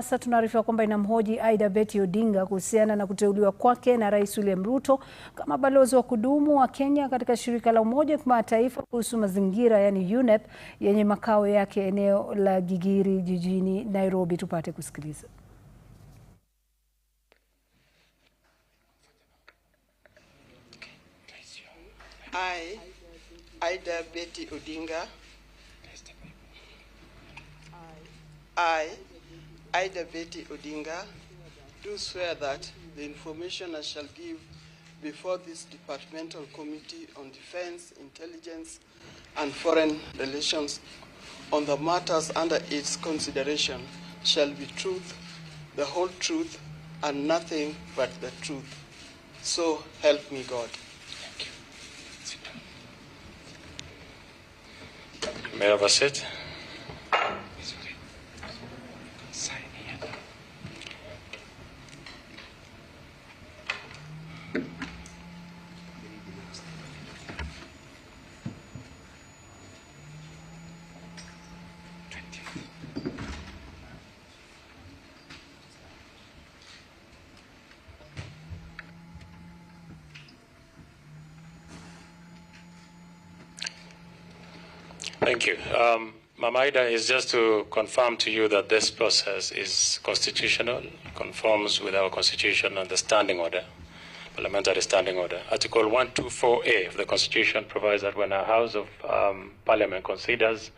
Sasa tunaarifiwa kwamba inamhoji Ida Betty Odinga kuhusiana na kuteuliwa kwake na Rais William Ruto kama balozi wa kudumu wa Kenya katika shirika la umoja wa mataifa kuhusu mazingira, yani UNEP, yenye makao yake eneo la Gigiri, jijini Nairobi. Tupate kusikiliza. Ida Betty Odinga. Ida Betty Odinga, do swear that the information I shall give before this Departmental Committee on Defense, Intelligence and Foreign Relations on the matters under its consideration shall be truth, the whole truth, and nothing but the truth. So help me God. Thank you. May I have a seat? Thank you. Mama Ida, is just to confirm to you that this process is constitutional, conforms with our constitution and the standing order, parliamentary standing order. Article 124A of the Constitution provides that when a House of Parliament considers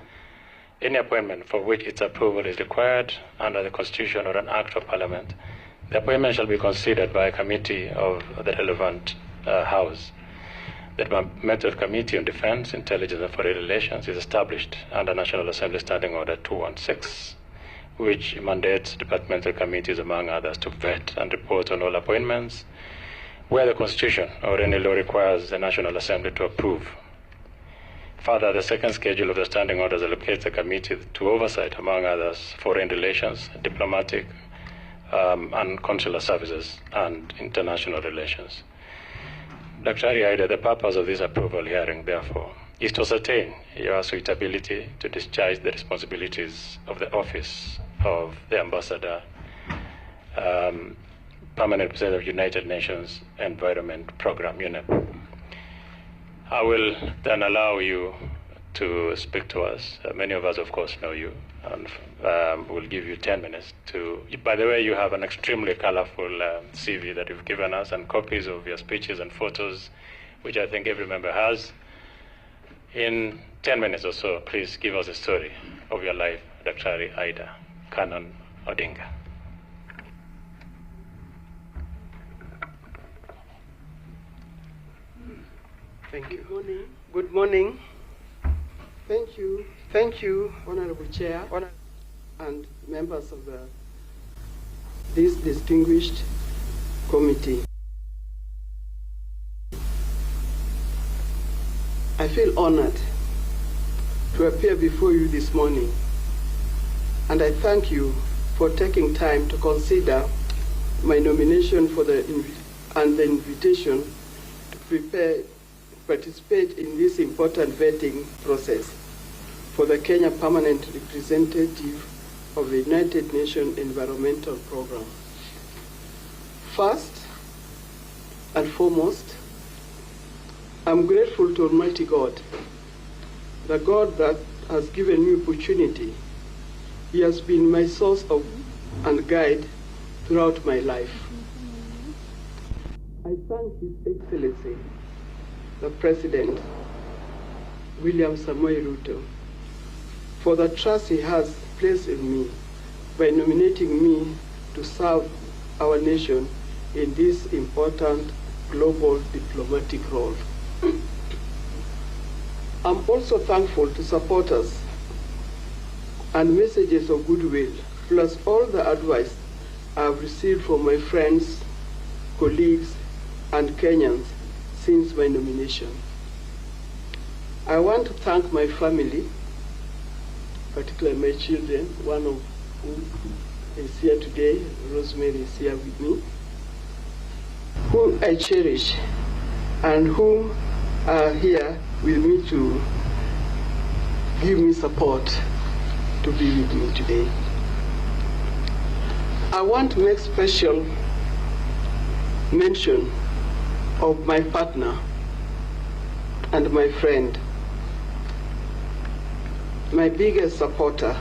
any appointment for which its approval is required under the Constitution or an Act of Parliament, the appointment shall be considered by a committee of the relevant House. The Parliamentary Committee on Defense, Intelligence and Foreign Relations is established under National Assembly Standing Order 216, which mandates departmental committees, among others, to vet and report on all appointments where the Constitution or any law requires the National Assembly to approve. Further, the second schedule of the standing orders allocates a committee to oversight, among others, foreign relations, diplomatic and consular services, and international relations. Dr. Ida, the purpose of this approval hearing, therefore, is to ascertain your suitability to discharge the responsibilities of the office of the Ambassador, Permanent Representative of United Nations Environment Program, UNEP. I will then allow you to speak to us. Many of us, of course, know you, and we'll give you 10 minutes to... By the way, you have an extremely colorful CV that you've given us, and copies of your speeches and photos, which I think every member has. In 10 minutes or so, please give us a story of your life, Dr. Ida Canon Odinga. Thank you. Good morning. Good morning. Thank you, Honorable Chair, and members of this distinguished committee. I feel honored to appear before you this morning, and I thank you for taking time to consider my nomination for the invitation to participate in this important vetting process for the Kenya Permanent Representative of the United Nations Environmental Program. First and foremost, I'm grateful to Almighty God, the God that has given me opportunity. He has been my source of and guide throughout my life. I thank His Excellency, the President, William Samoei Ruto, for the trust he has placed in me by nominating me to serve our nation in this important global diplomatic role. I'm also thankful to supporters and messages of goodwill, plus all the advice I've received from my friends, colleagues, and Kenyans since my nomination. I want to thank my family, particularly my children, one of whom is here today, Rosemary is here with me, whom I cherish and whom are here with me to give me support to be with me today. I want to make special mention of my partner and my friend, my biggest supporter,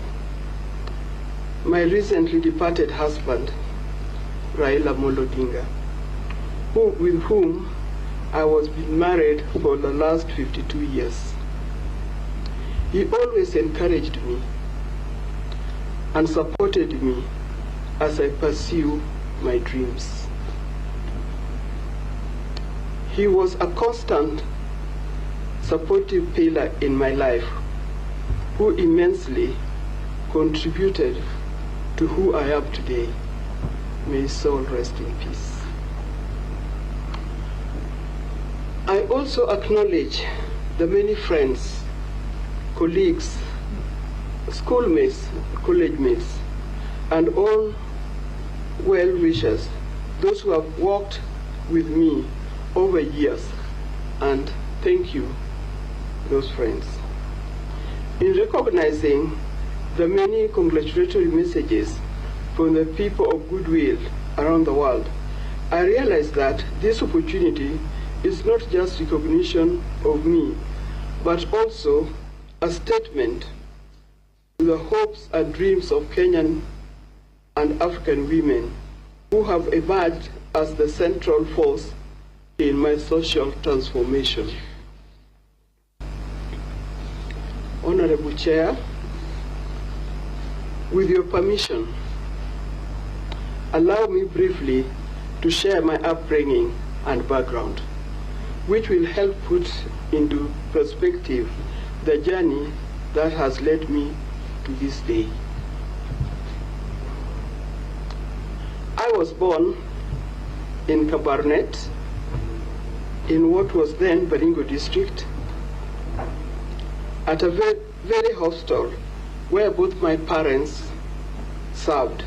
my recently departed husband, Raila Odinga, with whom I was been married for the last 52 years. He always encouraged me and supported me as I pursue my dreams. He was a constant supportive pillar in my life, who immensely contributed to who I am today. May his soul rest in peace. I also acknowledge the many friends, colleagues, schoolmates, college mates, and all well-wishers, those who have worked with me over years, and thank you, those friends. In recognizing the many congratulatory messages from the people of goodwill around the world, I realized that this opportunity is not just recognition of me, but also a statement to the hopes and dreams of Kenyan and African women who have emerged as the central force in my social transformation. Honorable Chair, with your permission, allow me briefly to share my upbringing and background, which will help put into perspective the journey that has led me to this day. I was born in Kabarnet, in what was then Baringo district, at a very hostel where both my parents served.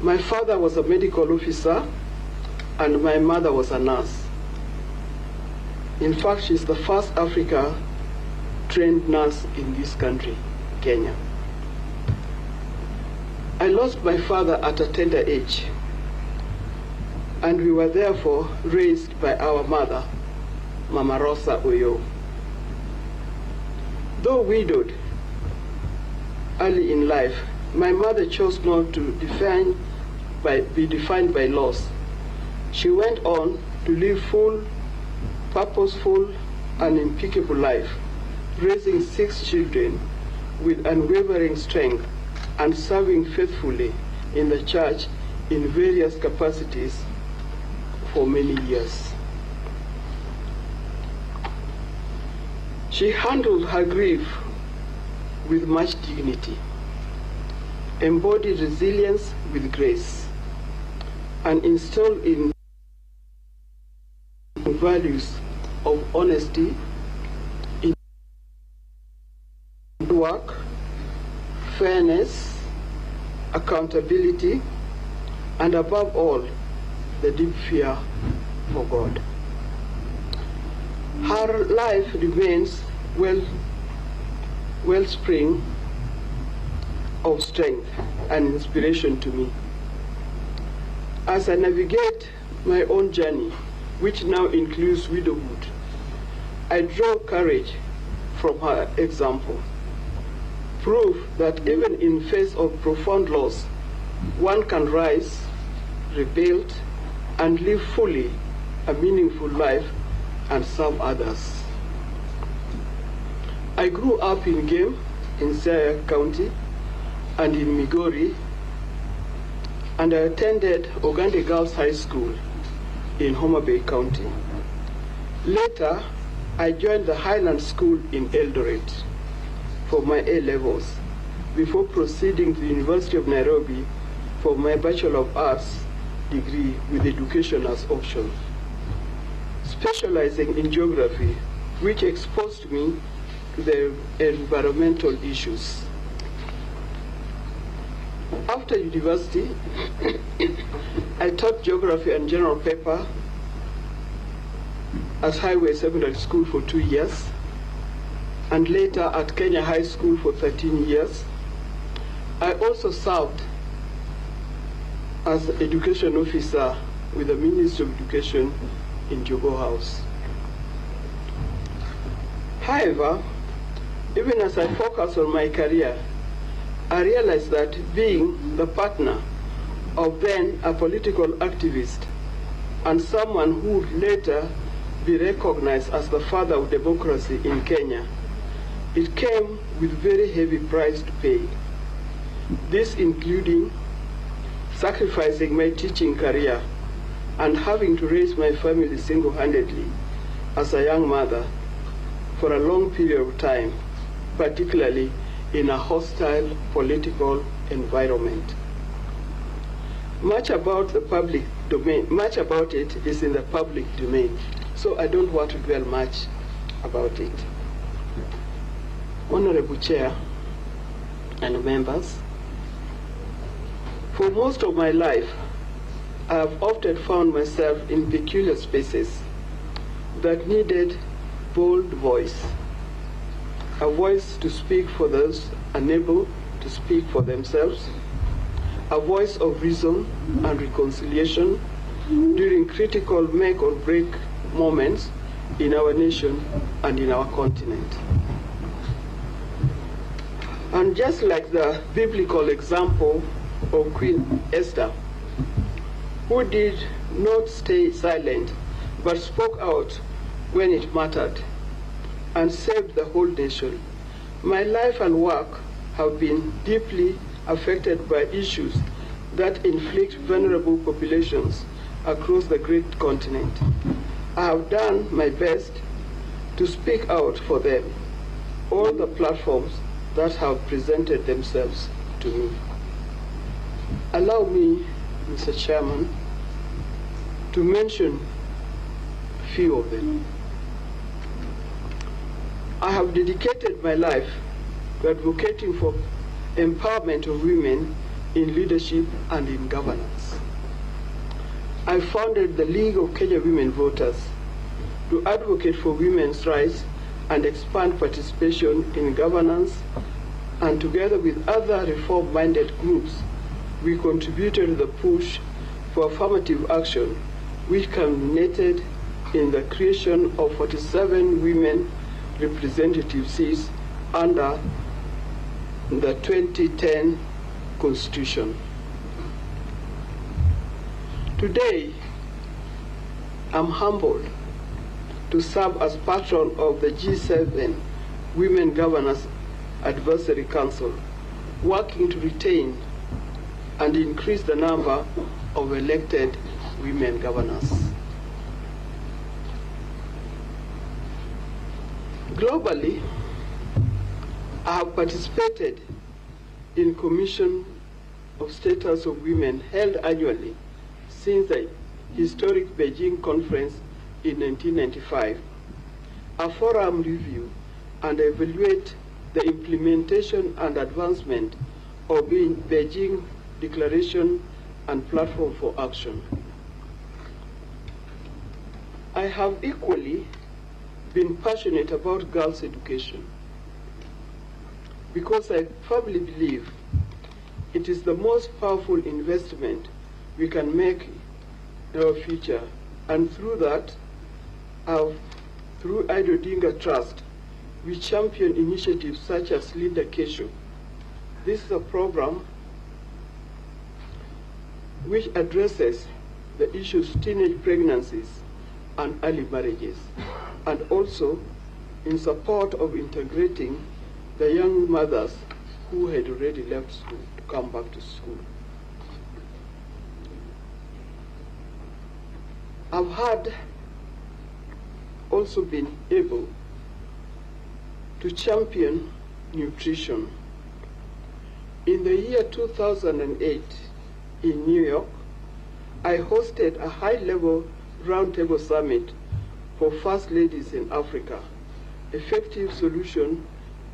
My father was a medical officer and my mother was a nurse. In fact, she's the first Africa-trained nurse in this country, Kenya. I lost my father at a tender age, and we were therefore raised by our mother, Mama Rosa Oyo. Though widowed early in life, my mother chose not to be defined by loss. She went on to live full, purposeful, and impeccable life, raising 6 children with unwavering strength and serving faithfully in the church in various capacities for many years. She handled her grief with much dignity, embodied resilience with grace, and instilled in values of honesty in work, fairness, accountability, and above all, the deep fear for God. Her life remains wellspring of strength and inspiration to me. As I navigate my own journey, which now includes widowhood, I draw courage from her example. Proof that even in face of profound loss, one can rise, rebuild, and live fully a meaningful life and serve others. I grew up in Game in Siaya County and in Migori, and I attended Ogande Girls High School in Homa Bay County. Later, I joined the Highland School in Eldoret for my A-levels before proceeding to the University of Nairobi for my Bachelor of Arts degree with education as option, specializing in geography, which exposed me to the environmental issues. After university, I taught geography and general paper at Highway Secondary School for 2 years, and later at Kenya High School for 13 years. I also served as education officer with the Ministry of Education in Jogo House. However, even as I focus on my career, I realized that being the partner of then a political activist and someone who would later be recognized as the father of democracy in Kenya, it came with very heavy price to pay. This including sacrificing my teaching career and having to raise my family single-handedly as a young mother for a long period of time, particularly in a hostile political environment. Much about the public domain, much about it is in the public domain, so I don't want to dwell much about it. Honorable Chair and members, for most of my life, I have often found myself in peculiar spaces that needed bold voice, a voice to speak for those unable to speak for themselves, a voice of reason and reconciliation during critical make or break moments in our nation and in our continent. And just like the biblical example of Queen Esther, who did not stay silent but spoke out when it mattered and saved the whole nation, my life and work have been deeply affected by issues that inflict vulnerable populations across the great continent. I have done my best to speak out for them, all the platforms that have presented themselves to me. Allow me, Mr. Chairman, to mention a few of them. I have dedicated my life to advocating for empowerment of women in leadership and in governance. I founded the League of Kenya Women Voters to advocate for women's rights and expand participation in governance, and together with other reform-minded groups, we contributed to the push for affirmative action, which culminated in the creation of 47 women representative seats under the 2010 Constitution. Today, I'm humbled to serve as patron of the G7 Women Governors Advisory Council, working to retain and increase the number of elected women governors. Globally, I have participated in Commission of Status of Women held annually since the historic Beijing conference in 1995, a forum review and evaluate the implementation and advancement of Beijing Declaration and Platform for Action. I have equally been passionate about girls' education because I firmly believe it is the most powerful investment we can make in our future, and through that, through Ida Odinga Trust, we champion initiatives such as Linda Kesho. This is a program which addresses the issues of teenage pregnancies and early marriages, and also in support of integrating the young mothers who had already left school to come back to school. I've also been able to champion nutrition. In the year 2008 in New York, I hosted a high-level roundtable summit for First Ladies in Africa, effective solution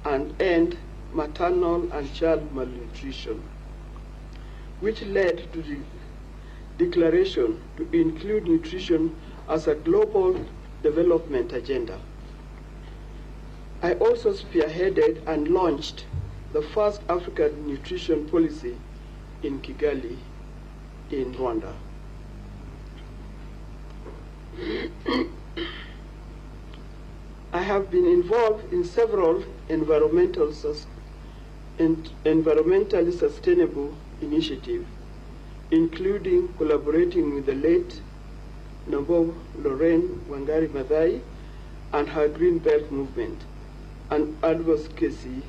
and end maternal and child malnutrition, which led to the declaration to include nutrition as a global development agenda. I also spearheaded and launched the first African nutrition policy in Gigiri, in Rwanda. I have been involved in several environmentally sustainable initiatives, including collaborating with the late Noble Lorraine Wangari Maathai and her Green Belt movement, and advocacy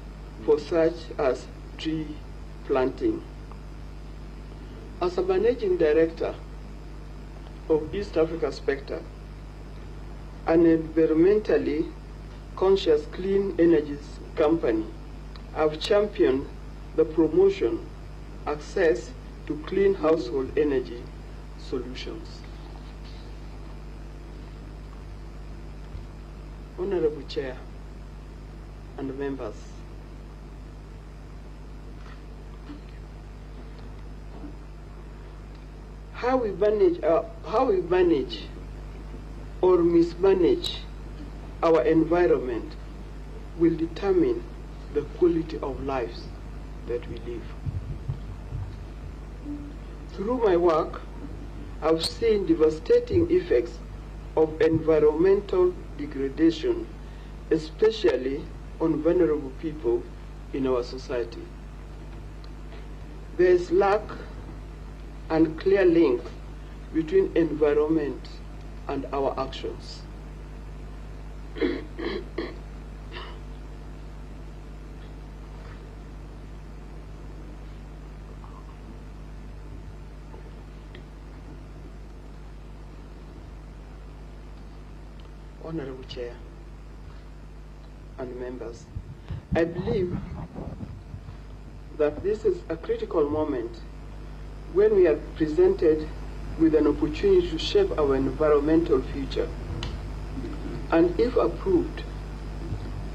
for such as tree planting. As a managing director of East Africa Spectre, an environmentally conscious clean energies company, I've championed the promotion, access to clean household energy solutions. Honorable Chair and members, how we manage or mismanage our environment will determine the quality of lives that we live. Through my work, I've seen devastating effects of environmental degradation, especially on vulnerable people in our society. There is lack and clear link between environment and our actions. Honorable Chair and members, I believe that this is a critical moment when we are presented with an opportunity to shape our environmental future. And if approved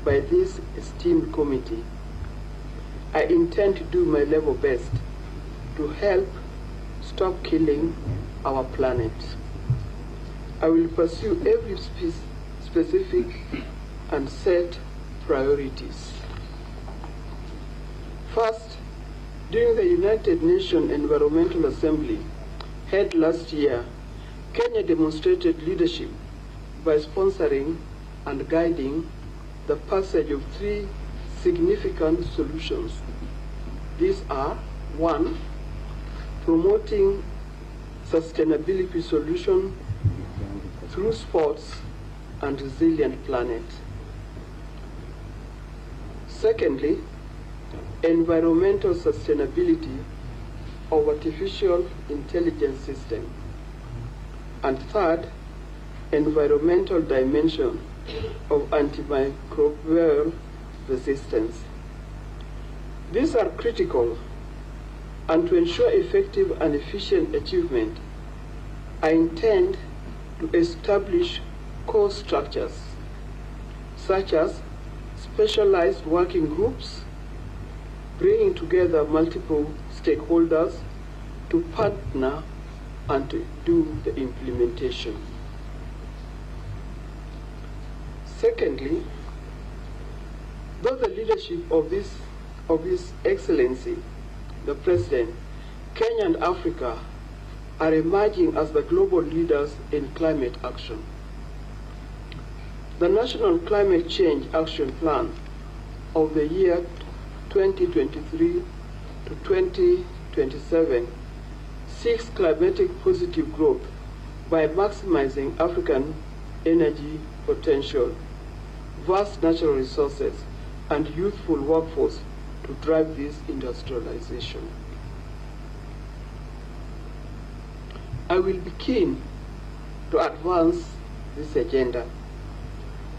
by this esteemed committee, I intend to do my level best to help stop killing our planet. I will pursue every specific and set priorities. First, during the United Nations Environmental Assembly held last year, Kenya demonstrated leadership by sponsoring and guiding the passage of 3 significant solutions. These are: 1, promoting sustainability solutions through sports and resilient planet. Secondly, environmental sustainability of artificial intelligence system. And third, environmental dimension of antimicrobial resistance. These are critical, and to ensure effective and efficient achievement, I intend to establish core structures, such as specialized working groups, bringing together multiple stakeholders to partner and to do the implementation. Secondly, though the leadership of His Excellency, the President, Kenya and Africa are emerging as the global leaders in climate action. The National Climate Change Action Plan of the year 2023 to 2027 seeks climatic positive growth by maximizing African energy potential, vast natural resources, and youthful workforce to drive this industrialization. I will be keen to advance this agenda,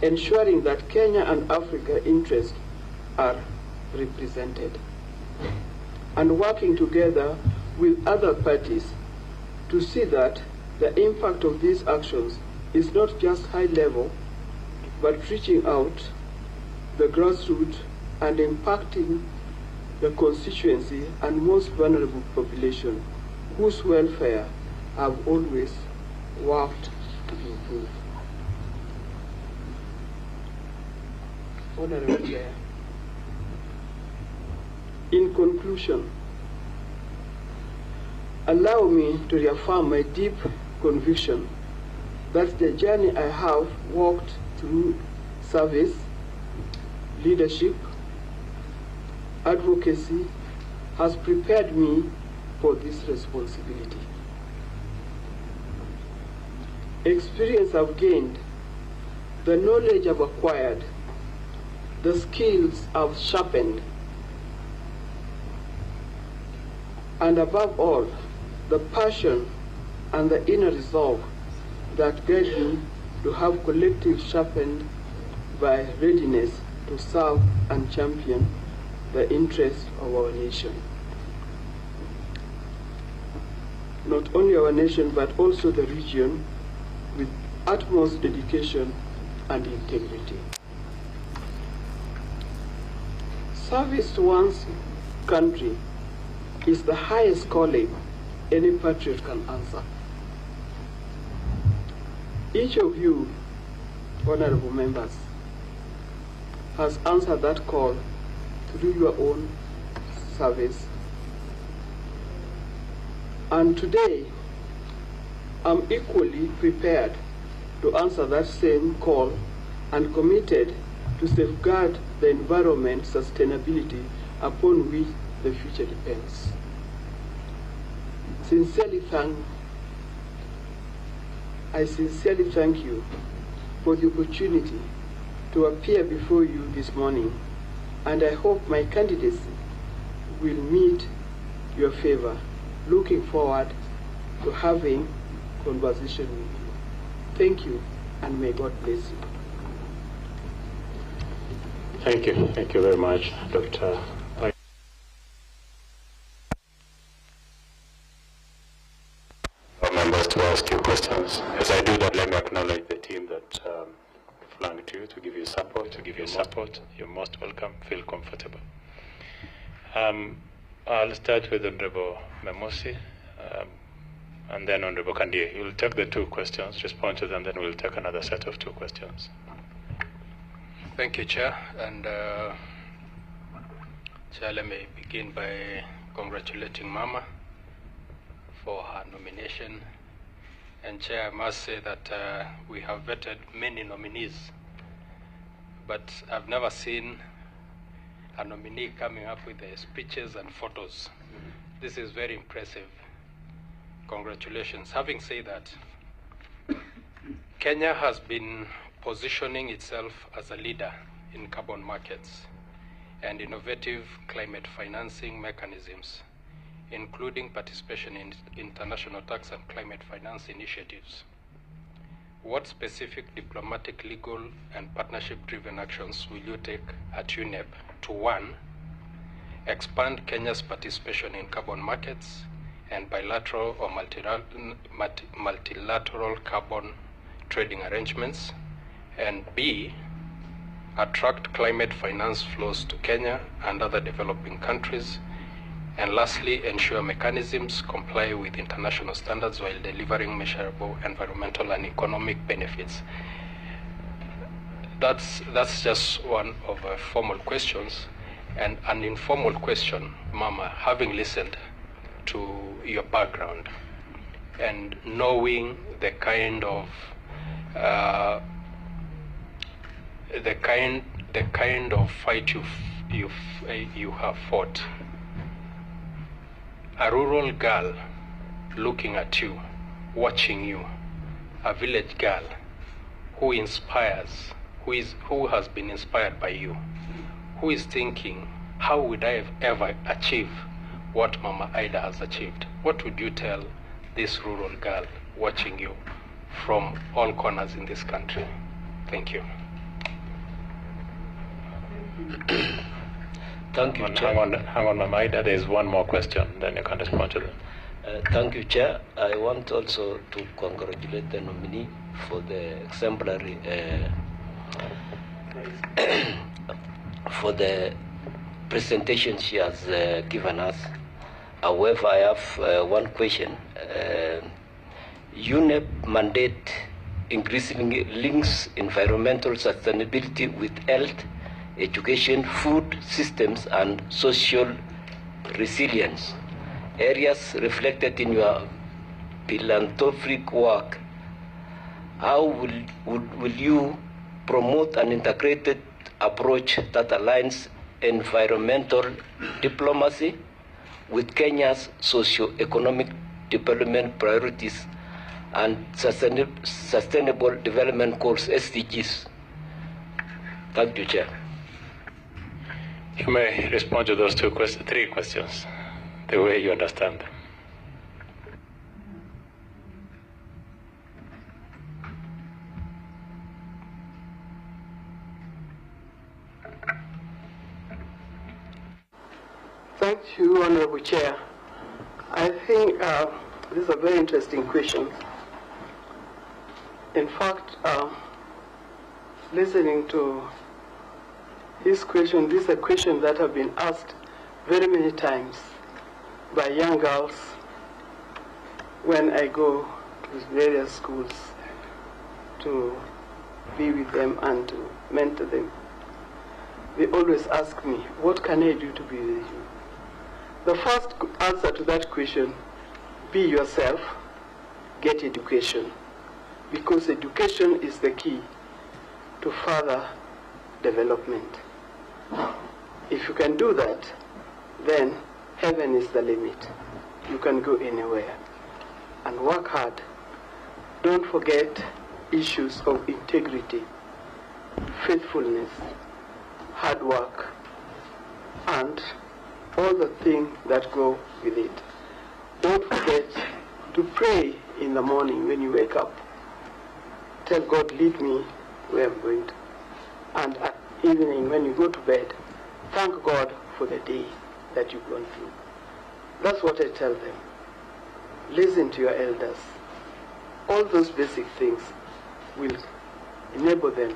ensuring that Kenya and Africa interests are represented, and working together with other parties to see that the impact of these actions is not just high level, but reaching out the grassroots and impacting the constituency and most vulnerable population, whose welfare I've always worked to improve. Honorable Chair, in conclusion, allow me to reaffirm my deep conviction that the journey I have walked through service, leadership, advocacy has prepared me for this responsibility. Experience I've gained, the knowledge I've acquired, the skills I've sharpened, and above all, the passion and the inner resolve that guide me to have collective sharpened by readiness to serve and champion the interests of our nation. Not only our nation, but also the region, with utmost dedication and integrity. Service to one's country is the highest calling any patriot can answer. Each of you, honorable members, has answered that call to do your own service. And today, I'm equally prepared to answer that same call and committed to safeguard the environment sustainability upon which the future depends. I sincerely thank you for the opportunity to appear before you this morning, and I hope my candidacy will meet your favor. Looking forward to having conversation with you. Thank you, and may God bless you. Thank you. Thank you very much, Dr. Members to ask you questions. As I do that, let me acknowledge the team that flanked you to give you support. You're most welcome. Feel comfortable. I'll start with Honorable Memosi, and then Honorable Kandie. You'll take the two questions, respond to them, then we'll take another set of two questions. Thank you, Chair. And Chair, let me begin by congratulating Mama for her nomination. And Chair, I must say that we have vetted many nominees, but I've never seen a nominee coming up with the speeches and photos. This is very impressive. Congratulations. Having said that, Kenya has been positioning itself as a leader in carbon markets and innovative climate financing mechanisms, including participation in international tax and climate finance initiatives. What specific diplomatic, legal, and partnership-driven actions will you take at UNEP to, one, expand Kenya's participation in carbon markets and bilateral or multilateral carbon trading arrangements, and B, attract climate finance flows to Kenya and other developing countries, and lastly, ensure mechanisms comply with international standards while delivering measurable environmental and economic benefits? That's just one of the formal questions. And an informal question, Mama, having listened to your background and knowing the kind of fight you have fought, a rural girl looking at you, watching you, a village girl who inspires, who has been inspired by you, who is thinking, how would I ever achieve what Mama Ida has achieved? What would you tell this rural girl watching you from all corners in this country? Thank you. Thank you, Chair. Hang on, Mama Ida. There's one more question, then you can respond to them. Thank you, Chair. I want also to congratulate the nominee for the exemplary for the presentation she has given us. However, I have one question. UNEP mandate increasingly links environmental sustainability with health, education, food systems, and social resilience. areas reflected in your philanthropic work. How will you promote an integrated approach that aligns environmental diplomacy with Kenya's socio-economic development priorities and sustainable development goals, SDGs? Thank you, Chair. You may respond to those three questions the way you understand them. Thank you, Honorable Chair. I think this is a very interesting question. In fact, listening to his question, this is a question that have been asked very many times by young girls when I go to various schools to be with them and to mentor them. They always ask me, what can I do to be with you? The first answer to that question, be yourself, get education, because education is the key to further development. If you can do that, then heaven is the limit. You can go anywhere. And work hard. Don't forget issues of integrity, faithfulness, hard work, and all the things that go with it. Don't forget to pray in the morning when you wake up. Tell God, lead me where I'm going to. And at evening when you go to bed, thank God for the day that you've gone through. That's what I tell them. Listen to your elders. All those basic things will enable them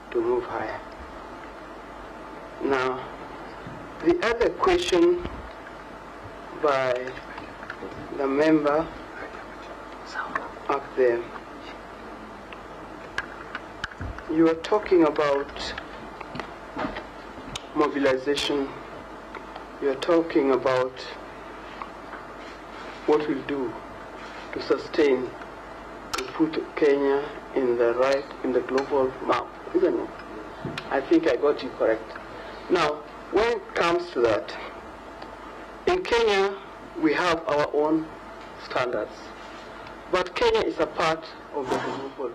to move higher. Now, the other question by the member up there, you are talking about mobilization. You are talking about what we'll do to sustain, to put Kenya in the global map, isn't it? I think I got you correct. Now, when it comes to that, in Kenya, we have our own standards. But Kenya is a part of the global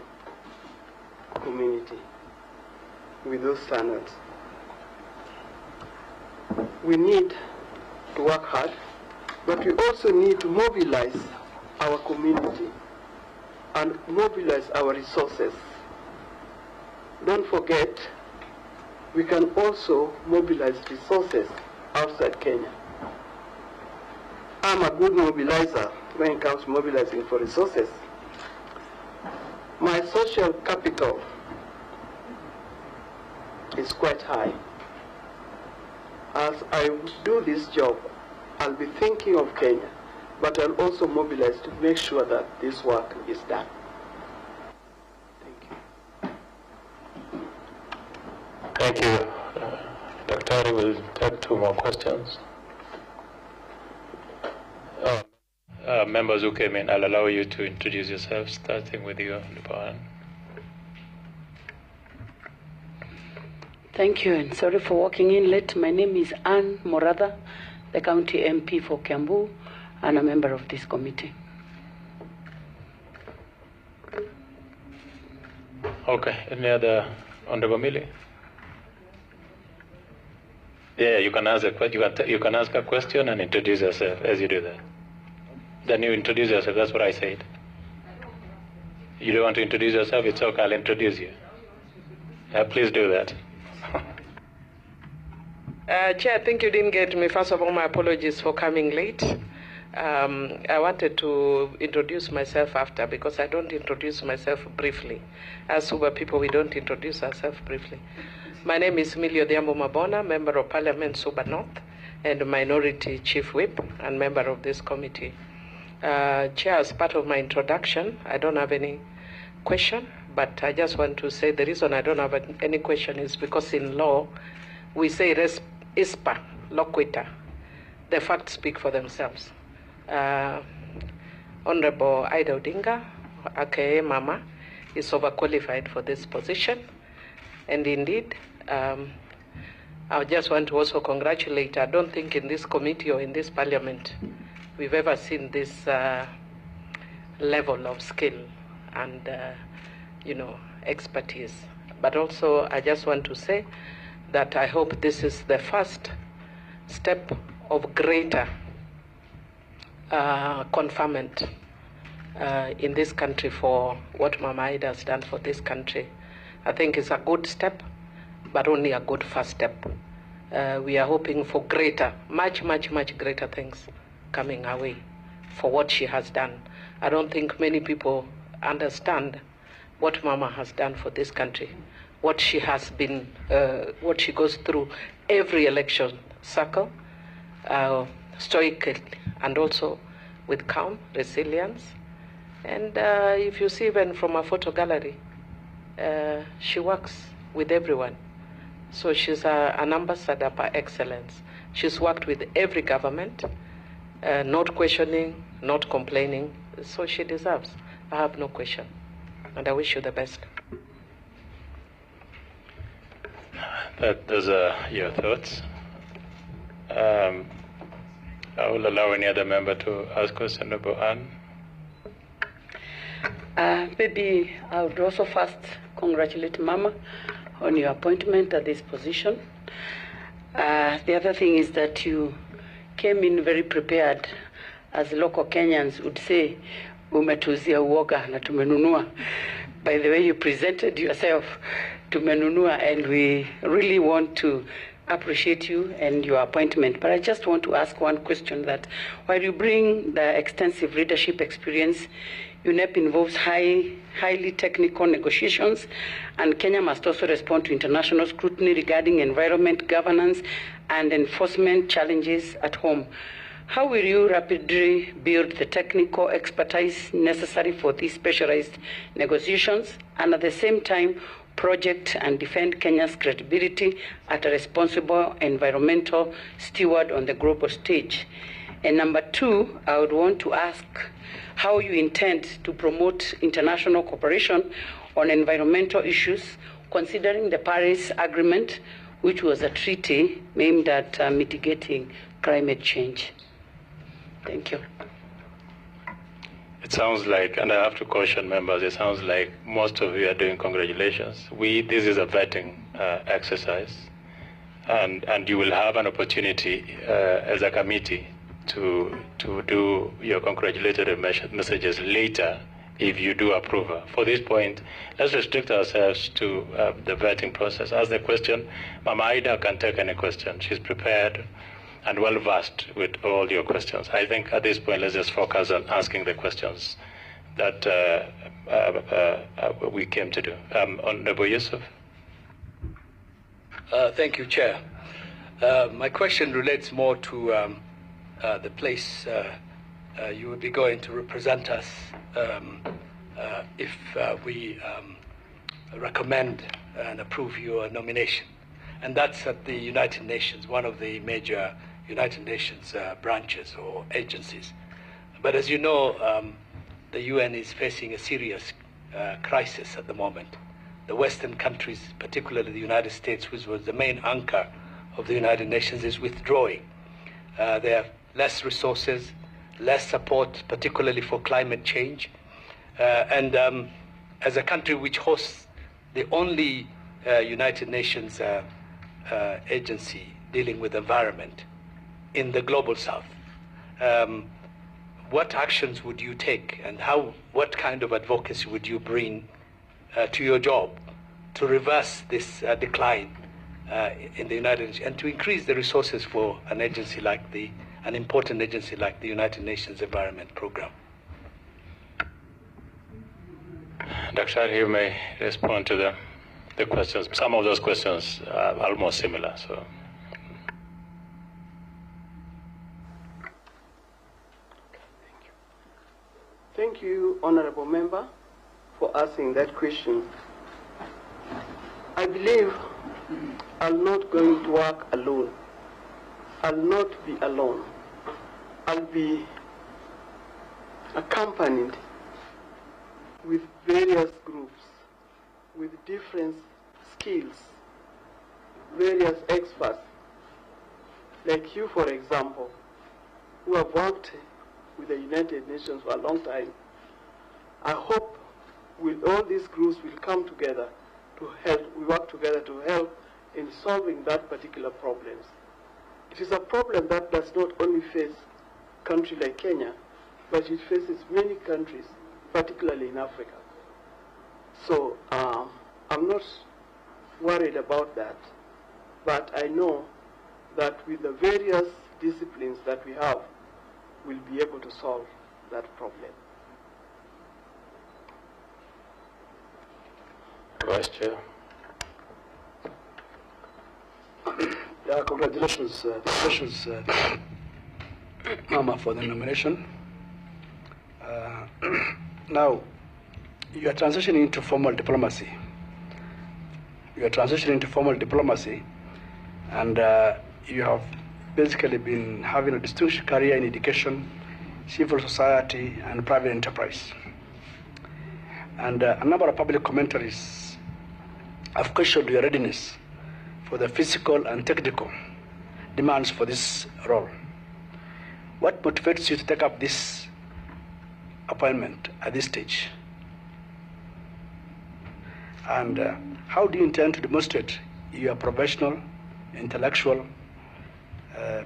community with those standards. We need to work hard, but we also need to mobilize our community and mobilize our resources. Don't forget, we can also mobilize resources outside Kenya. I'm a good mobilizer when it comes to mobilizing for resources. My social capital is quite high. As I do this job, I'll be thinking of Kenya, but I'll also mobilize to make sure that this work is done. Thank you. Dr. will take two more questions. Members who came in, I'll allow you to introduce yourself, starting with you, Lupan. Thank you, and sorry for walking in late. My name is Anne Moratha, the County MP for Kiambu, and a member of this committee. Okay, any other Honorable Millie? Yeah, you can ask a question and introduce yourself as you do that. Then you introduce yourself, that's what I said. You don't want to introduce yourself, it's okay, I'll introduce you. Please do that. Chair, I think you didn't get me. First of all, my apologies for coming late. I wanted to introduce myself after, because I don't introduce myself briefly. As Suba people, we don't introduce ourselves briefly. My name is Millie Odhiambo Mabona, Member of Parliament, Suba North, and Minority Chief Whip, and member of this committee. Chair, as part of my introduction, I don't have any question, but I just want to say the reason I don't have any question is because in law, we say res ispa loquitur. The facts speak for themselves. Honorable Ida Odinga, aka Mama, is overqualified for this position. And indeed, I just want to also congratulate, I don't think in this committee or in this parliament we've ever seen this level of skill and, expertise. But also, I just want to say that I hope this is the first step of greater conferment in this country for what Mama Ida has done for this country. I think it's a good step, but only a good first step. We are hoping for greater, much, much, much greater things coming our way for what she has done. I don't think many people understand what Mama has done for this country, what she has been, what she goes through every election cycle, stoically, and also with calm, resilience. And if you see even from a photo gallery, she works with everyone. So she's an ambassador by excellence. She's worked with every government, not questioning, not complaining. So she deserves. I have no question. And I wish you the best. Those are your thoughts. I will allow any other member to ask question about Anne. Maybe I would also first congratulate Mama on your appointment at this position. The other thing is that you came in very prepared, as local Kenyans would say, umetuzia uoga na tumenunua. By the way you presented yourself, tumenunua, and we really want to appreciate you and your appointment. But I just want to ask one question, that while you bring the extensive leadership experience, UNEP involves highly technical negotiations, and Kenya must also respond to international scrutiny regarding environment, governance, and enforcement challenges at home. How will you rapidly build the technical expertise necessary for these specialized negotiations, and at the same time project and defend Kenya's credibility as a responsible environmental steward on the global stage? And number two, I would want to ask how you intend to promote international cooperation on environmental issues, considering the Paris Agreement, which was a treaty aimed at mitigating climate change. Thank you. It sounds like, and I have to caution members, it sounds like most of you are doing congratulations. This is a vetting exercise, and you will have an opportunity as a committee to do your congratulatory messages later if you do approve her. For this point, let's restrict ourselves to the vetting process. Ask the question. Mama Ida can take any question. She's prepared and well-versed with all your questions. I think at this point, let's just focus on asking the questions that we came to do. Honorable Yusuf. Thank you, Chair. My question relates more to the place you would be going to represent us if we recommend and approve your nomination. And that's at the United Nations, one of the major United Nations branches or agencies. But as you know, the UN is facing a serious crisis at the moment. The Western countries, particularly the United States, which was the main anchor of the United Nations, is withdrawing. They have less resources, less support, particularly for climate change. And as a country which hosts the only United Nations agency dealing with environment in the global south, what actions would you take, and what kind of advocacy would you bring to your job to reverse this decline in the United Nations and to increase the resources for an agency like an important agency like the United Nations Environment Program? Dr. You may respond to the questions. Some of those questions are almost similar. So. Thank you, Honorable Member, for asking that question. I believe I'm not going to work alone. I'll not be alone. I'll be accompanied with various groups, with different skills, various experts, like you, for example, who have worked with the United Nations for a long time. I hope with all these groups will come together to help, we work together to help in solving that particular problems. It is a problem that does not only face a country like Kenya, but it faces many countries, particularly in Africa. So I'm not worried about that, but I know that with the various disciplines that we have, we'll be able to solve that problem. Vice Chair. Yeah, congratulations, Mama, for the nomination. Now, you are transitioning into formal diplomacy. And you have basically been having a distinguished career in education, civil society, and private enterprise. And a number of public commentaries have questioned your readiness for the physical and technical demands for this role. What motivates you to take up this appointment at this stage? And how do you intend to demonstrate your professional, intellectual,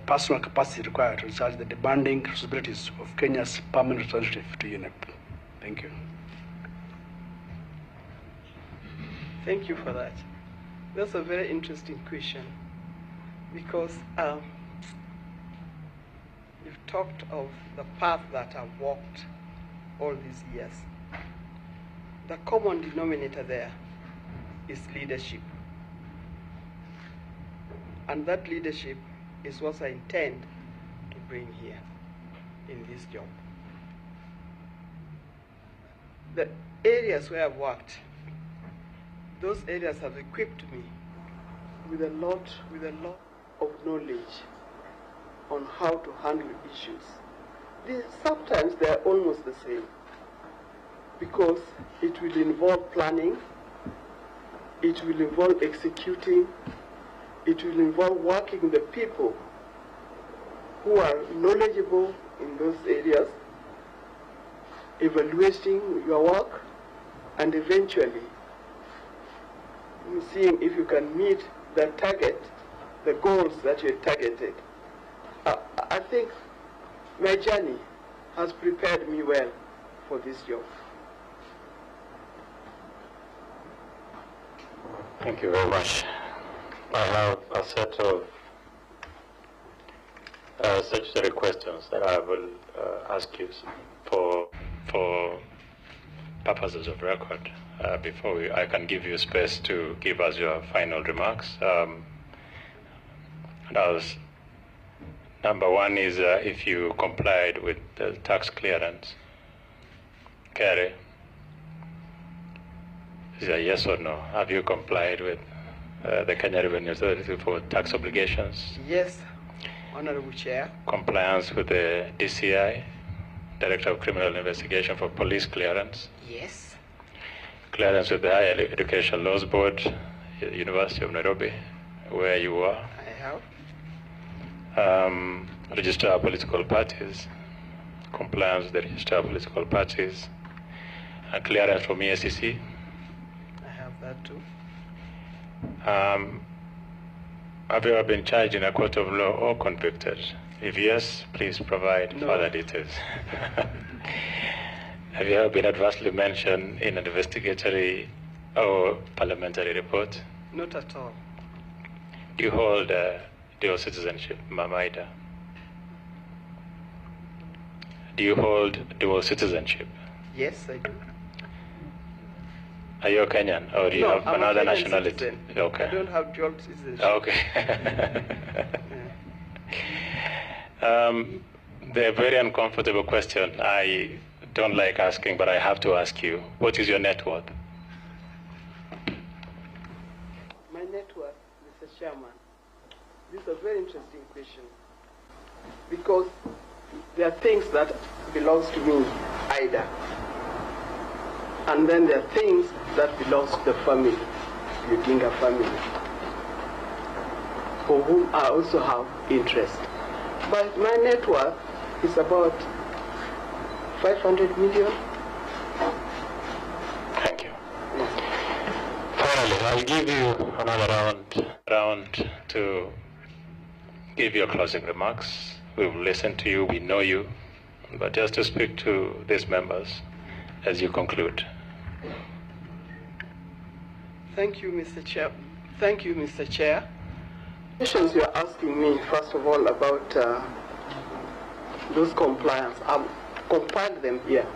personal capacity required to discharge the demanding responsibilities of Kenya's permanent representative to UNEP? Thank you. Thank you for that. That's a very interesting question, because you've talked of the path that I've walked all these years. The common denominator there is leadership. And that leadership is what I intend to bring here in this job. The areas where I've worked, those areas have equipped me with a lot of knowledge on how to handle issues. Sometimes they are almost the same, because it will involve planning, it will involve executing, it will involve working with the people who are knowledgeable in those areas, evaluating your work, and eventually seeing if you can meet the target, the goals that you targeted. I think my journey has prepared me well for this job. Thank you very much. I have a set of statutory questions that I will ask you for purposes of record before I can give you space to give us your final remarks. Number one is if you complied with the tax clearance. Gary, is a yes or no? Have you complied with the Kenya Revenue Authority for tax obligations? Yes, Honorable Chair. Compliance with the DCI, Director of Criminal Investigation, for police clearance? Yes. Clearance with the Higher Education Laws Board, University of Nairobi, where you were? I have. Register of political parties, compliance with the register of political parties, and clearance from ESCC? I have that too. Have you ever been charged in a court of law or convicted? If yes, please provide further details. Have you ever been adversely mentioned in an investigatory or parliamentary report? Not at all. Do you hold dual citizenship, Mama Ida? Do you hold dual citizenship? Yes, I do. Are you a Kenyan, or do you have another Kenyan nationality? Citizen. Okay. I don't have dual citizenship. Okay. The very uncomfortable question I don't like asking, but I have to ask you. What is your net worth? My net worth, Mr. Chairman, this is a very interesting question, because there are things that belongs to me, Ida. And then there are things that belongs to the family, the Odinga family, for whom I also have interest. But my net worth is about 500 million. Thank you. Finally, I'll give you another round to give your closing remarks. We will listen to you, we know you, but just to speak to these members as you conclude. Thank you, Mr. Chair. Thank you, Mr. Chair. Questions you're asking me, first of all, about those compliance. I've compiled them here,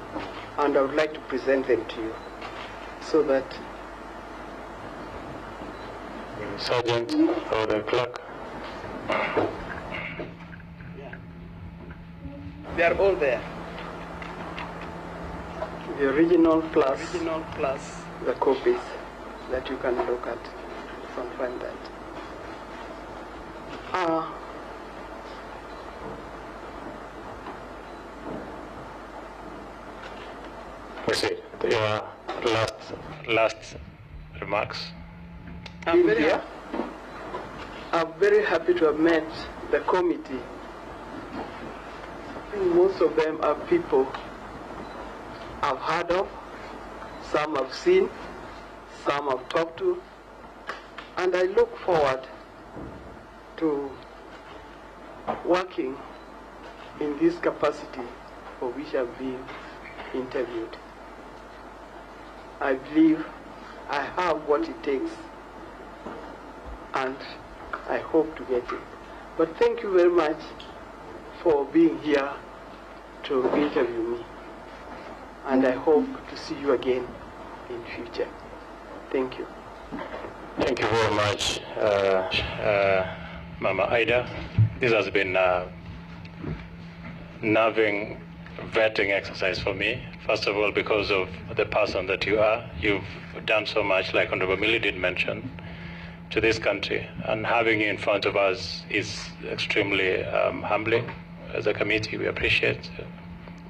and I would like to present them to you, so that Sergeant or the clerk. they are all there. The original plus the copies that you can look at and find that. Proceed. Your last remarks. I'm very happy to have met the committee. Most of them are people I've heard of, some I've seen, some I've talked to, and I look forward to working in this capacity for which I've been interviewed. I believe I have what it takes, and I hope to get it. But thank you very much for being here to interview me, and I hope to see you again in future. Thank you. Thank you very much, Mama Ida. This has been a nerving vetting exercise for me. First of all, because of the person that you are. You've done so much, like Honorable Millie did mention, to this country. And having you in front of us is extremely humbling. As a committee, we appreciate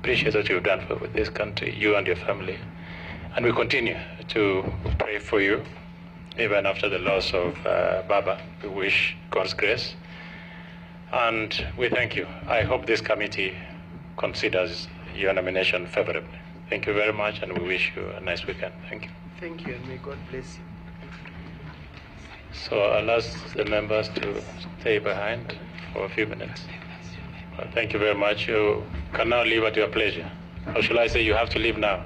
what you've done for this country, you and your family. And we continue to pray for you, even after the loss of Baba. We wish God's grace. And we thank you. I hope this committee considers your nomination favorably. Thank you very much, and we wish you a nice weekend. Thank you. Thank you, and may God bless you. So I'll ask the members to stay behind for a few minutes. Thank you very much. You can now leave at your pleasure. Or shall I say you have to leave now?